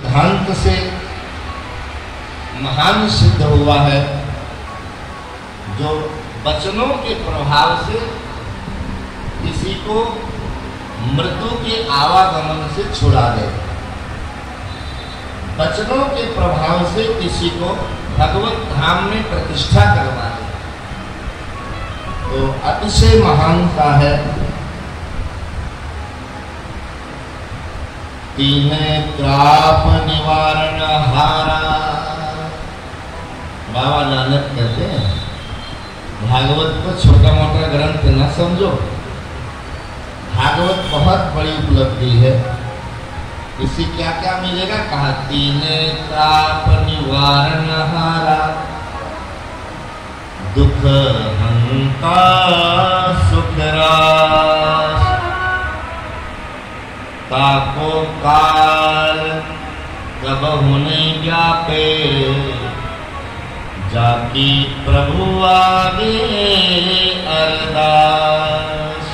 सिद्धांत से महान सिद्ध हुआ है, जो वचनों के प्रभाव से किसी को मृत्यु के आवागमन से छुड़ा दे, वचनों के प्रभाव से किसी को भगवत धाम में प्रतिष्ठा करवा दे, तो अतिशय महानता है। तीन त्राप निवारण हारा, बाबा नानक कहते हैं भागवत को छोटा मोटा ग्रंथ न समझो, भागवत बहुत बड़ी उपलब्धि है। इसी क्या क्या मिलेगा, कहा तीन त्राप निवारण हारा, दुख हंता सुख रास, ताको काल कब होने व्यापे, जाकी प्रभु आगे अरदास।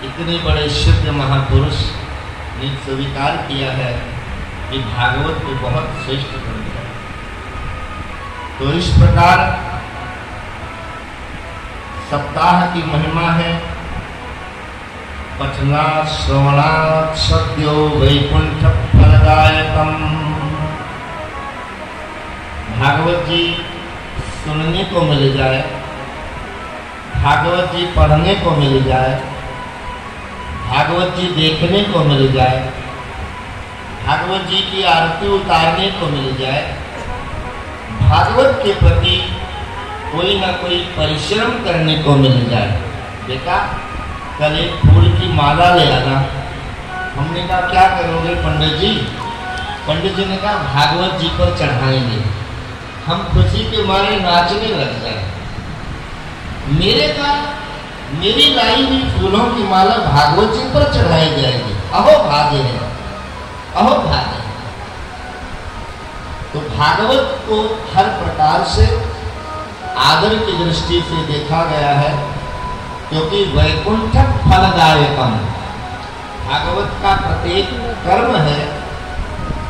इतने बड़े सिद्ध महापुरुष ने स्वीकार किया है कि भागवत को बहुत श्रेष्ठ ग्रंथ है। तो इस प्रकार सप्ताह की महिमा है, पठना श्रवणा सत्यो वैकुंठ फलदायकम। भागवत जी सुनने को मिल जाए, भागवत जी पढ़ने को मिल जाए, भागवत जी देखने को मिल जाए, भागवत जी की आरती उतारने को मिल जाए, भागवत के प्रति कोई ना कोई परिश्रम करने को मिल जाए। बेटा कल एक फूल की माला ले आना। हमने कहा क्या करोगे पंडित जी? पंडित जी ने कहा भागवत जी पर चढ़ाएंगे। हम खुशी के मारे नाचने लग जाए। मेरी लाई हुई फूलों की माला भागवत जी पर चढ़ाई जाएगी। अहो भाग्य है, अहो भाग्य। तो भागवत को हर प्रकार से आदर की दृष्टि से देखा गया है, क्योंकि वैकुंठ फलदायकम, भागवत का प्रत्येक कर्म है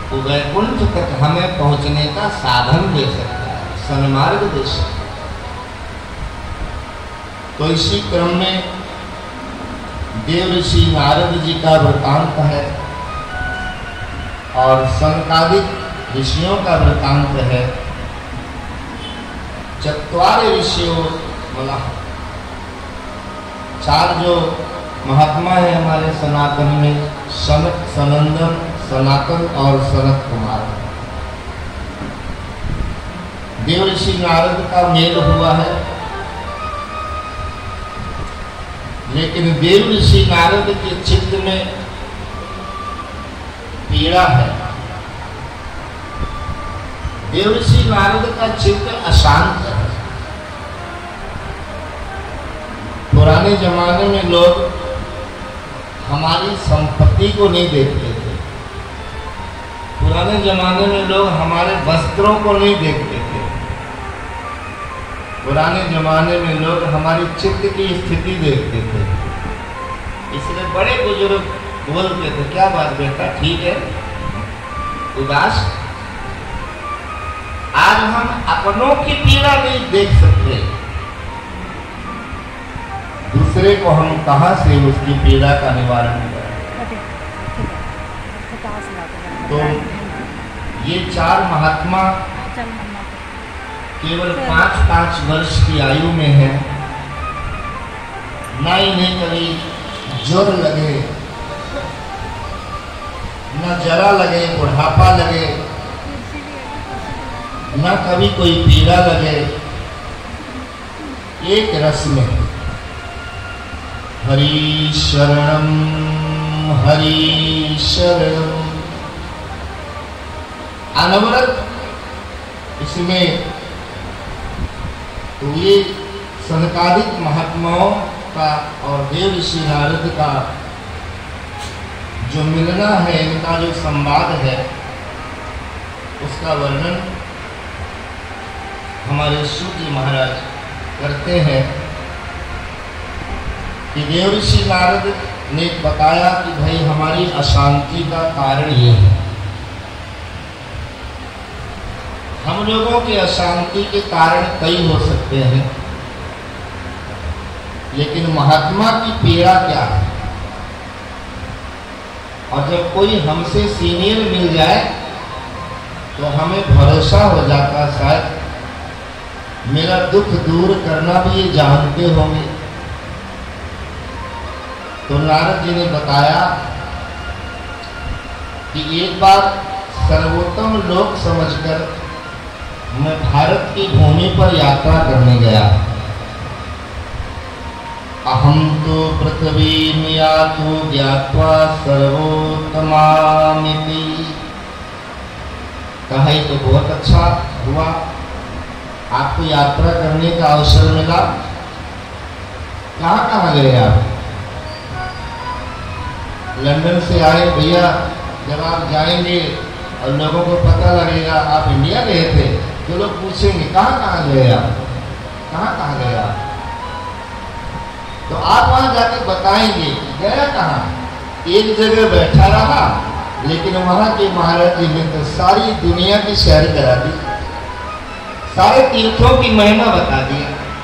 तो वैकुंठ तक हमें पहुंचने का साधन दे सकता है, सन्मार्ग दे सकता है। तो इसी क्रम में देव ऋषि नारद जी का वृतांत है और सनकादिक ऋषियों का वृतांत है। चत्वार ऋषियों बोला, चार जो महात्मा है हमारे सनातन में, सनक, सनंदन, सनातन और सनत कुमार। देव ऋषि नारद का मेल हुआ है, लेकिन देव ऋषि नारद के चित्त में पीड़ा है। देव ऋषि नारद का चित्त अशांत है। पुराने जमाने में लोग हमारी संपत्ति को नहीं देखते थे, पुराने जमाने में लोग हमारे वस्त्रों को नहीं देखते थे, पुराने जमाने में लोग हमारी चित्त की स्थिति देखते थे। इसलिए बड़े बुजुर्ग बोलते थे, क्या बात बेटा ठीक है, उदास। आज हम अपनों की पीड़ा नहीं देख सकते, दूसरे को हम कहां से उसकी पीड़ा का निवारण करें। तो ये चार महात्मा केवल 5-5 वर्ष की आयु में है। ना इन्हें कभी ज्वर लगे, न जरा लगे, बुढ़ापा लगे, न कभी कोई पीड़ा लगे। एक रस में हरि शरणम हरि शरणम, अनवरत इसमें। तो ये सनकादिक महात्माओं का और देव ऋषि नारद का जो मिलना है, इनका जो संवाद है, उसका वर्णन हमारे सूत जी महाराज करते हैं कि देवर्षि नारद ने बताया कि भाई हमारी अशांति का कारण ये है। हम लोगों की अशांति के कारण कई हो सकते हैं, लेकिन महात्मा की पीड़ा क्या है? और जब कोई हमसे सीनियर मिल जाए तो हमें भरोसा हो जाता, शायद मेरा दुख दूर करना भी ये जानते होंगे। तो नारद जी ने बताया कि एक बार सर्वोत्तम लोक समझकर मैं भारत की भूमि पर यात्रा करने गया। अहम तो पृथ्वी यातु ज्ञात्वा सर्वोत्तमामिति। कहा तो बहुत अच्छा हुआ, आपको यात्रा करने का अवसर मिला। कहाँ गए आप? लंदन से आए भैया। जब आप जाएंगे और लोगों को पता लगेगा आप इंडिया गए थे तो लोग पूछेंगे कहाँ गए आप, कहाँ गए आप? तो आप वहां जाके बताएंगे गया कहाँ। एक जगह बैठा रहा, लेकिन वहां के महाराज जी ने तो सारी दुनिया की सैर करा दी, सारे तीर्थों की महिमा बता दी।